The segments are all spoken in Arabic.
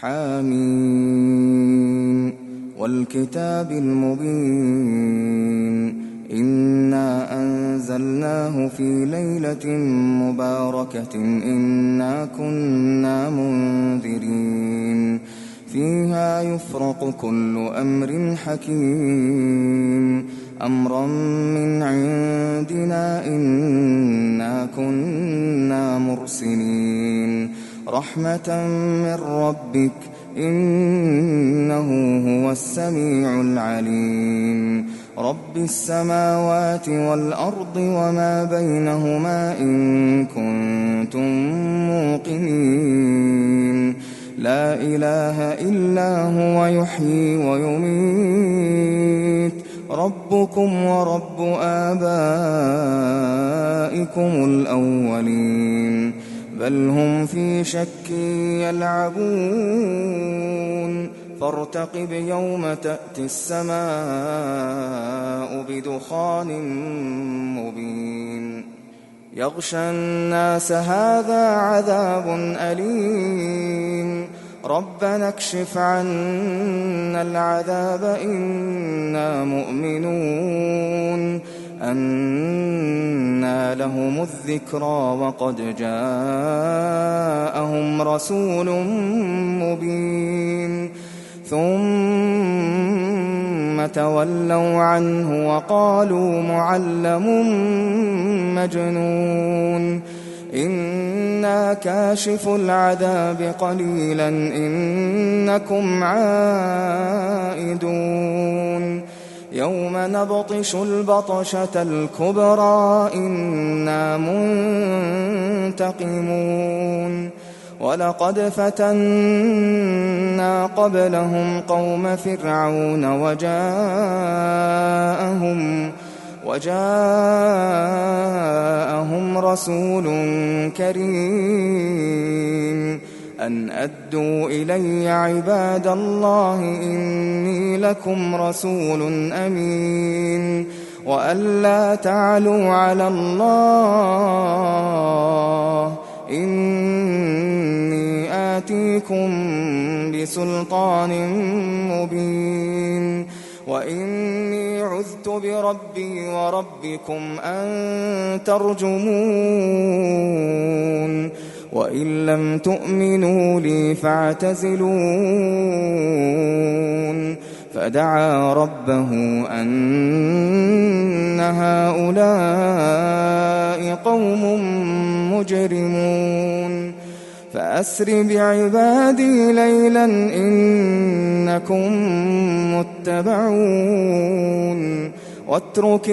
حميم والكتاب المبين إنا أنزلناه في ليلة مباركة إنا كنا منذرين فيها يفرق كل أمر حكيم أمرا من عندنا إنا كنا مرسلين رحمة من ربك إنه هو السميع العليم رب السماوات والأرض وما بينهما إن كنتم موقنين لا إله إلا هو يحيي ويميت ربكم ورب آبائكم الأولين بل هم في شك يلعبون فارتقب يوم تأتي السماء بدخان مبين يغشى الناس هذا عذاب أليم ربنا اكشف عنا العذاب إنا مؤمنون أنى لهم الذكرى وقد جاءهم رسول مبين ثم تولوا عنه وقالوا معلم مجنون إنا كاشف العذاب قليلا إنكم عائدون يوم نبطش البطشة الكبرى إنا منتقمون ولقد فتنا قبلهم قوم فرعون وجاءهم رسول كريم أن أدوا إلي عباد الله إني لكم رسول أمين وأن لا تعلوا على الله إني آتيكم بسلطان مبين وإني عذت بربي وربكم أن ترجمون وإن لم تؤمنوا لي فاعتزلون فدعا ربه أن هؤلاء قوم مجرمون فأسر بعبادي ليلا إنكم متبعون واترك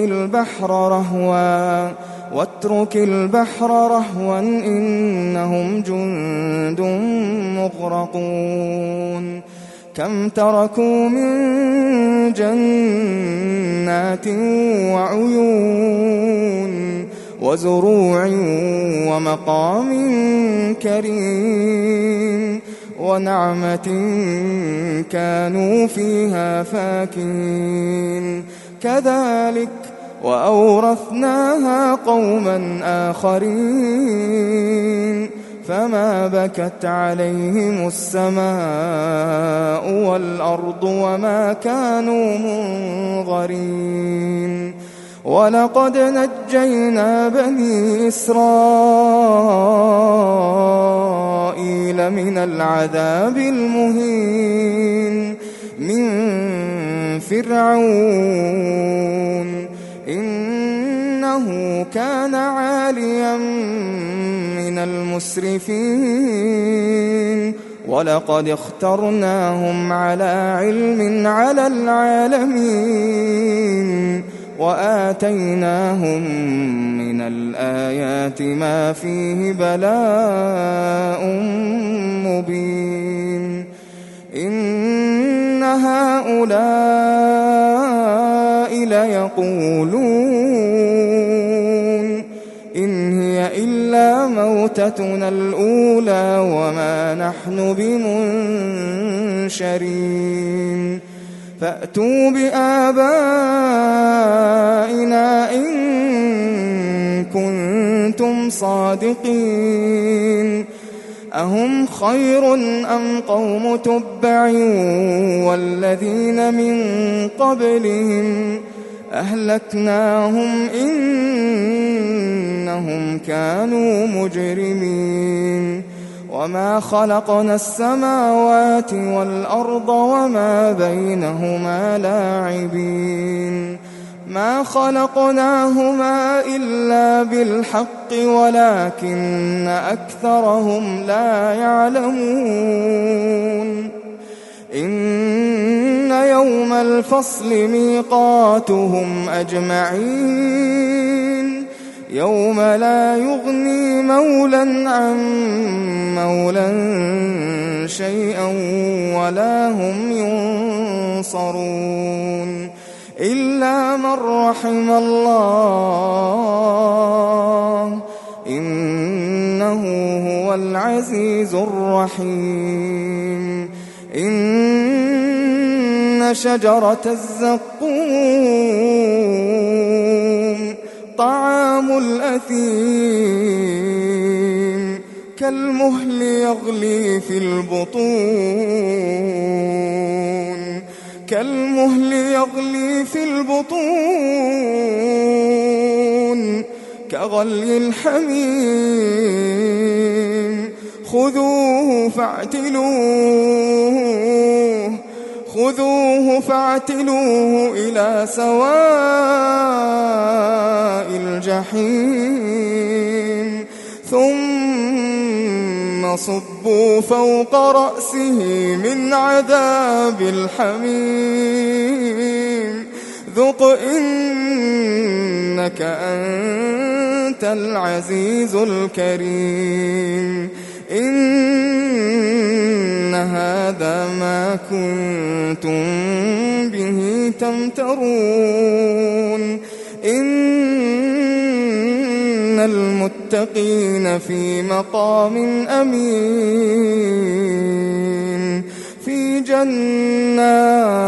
البحر رهوا إنهم جند مغرقون كم تركوا من جنات وعيون وزروع ومقام كريم ونعمة كانوا فيها فاكهين كذلك وأورثناها قوما آخرين فما بكت عليهم السماء والأرض وما كانوا منظرين ولقد نجينا بني إسرائيل من العذاب المهين من فرعون إنه كان عاليا من المسرفين ولقد اخترناهم على علم على العالمين وآتيناهم من الآيات ما فيه بلاء مبين إن هؤلاء ليقولون إن هي إلا موتتنا الأولى وما نحن بمنشرين فأتوا بآبائنا إن كنتم صادقين أهم خير أم قوم تبع والذين من قبلهم أهلكناهم إنهم كانوا مجرمين وما خلقنا السماوات والأرض وما بينهما لاعبين ما خلقناهما إلا بالحق ولكن أكثرهم لا يعلمون إن يوم الفصل ميقاتهم أجمعين يوم لا يغني مولى عن مولى شيئا ولا هم ينصرون إلا من رحم الله إنه هو العزيز الرحيم إن شجرة الزقوم طعام الأثيم كالمهل يغلي في البطون كغلي الحميم خذوه فاعتلوه إلى سواء الجحيم ثم صبوا فوق رأسه من عذاب الحميم ذق إنك أنت العزيز الكريم إن هذا ما كنتم به تمترون إن المتقين في مقام أمين في جنات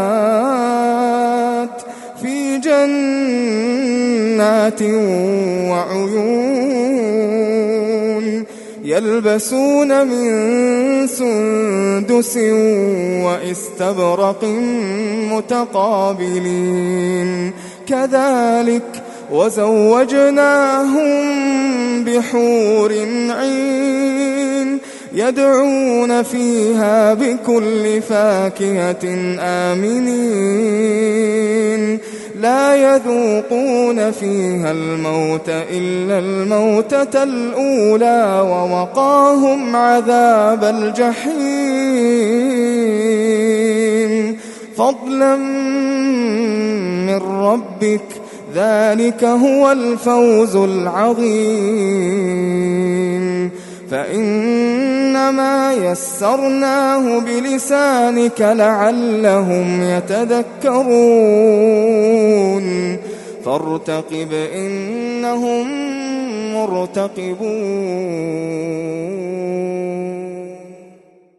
وعيون يلبسون من سندس وإستبرق متقابلين كذلك وزوجناهم بحور عين يدعون فيها بكل فاكهة آمنين لا يذوقون فيها الموت إلا الموتة الأولى ووقاهم عذاب الجحيم فضلا من ربك ذلك هو الفوز العظيم فإنما يسرناه بلسانك لعلهم يتذكرون فارتقب إنهم مرتقبون